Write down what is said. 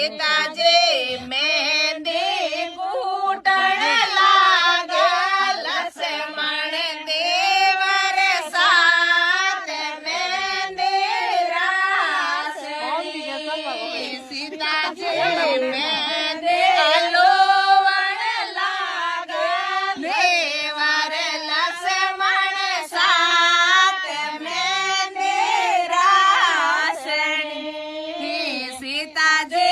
सीताजी मेहंदी कूटण लागा लक्ष्मण देवर साथ मेहंदी रासणी सीताजी मेहंदी लोवण लागा देवर लक्ष्मण साथ मेहंदी रासणी सीताजी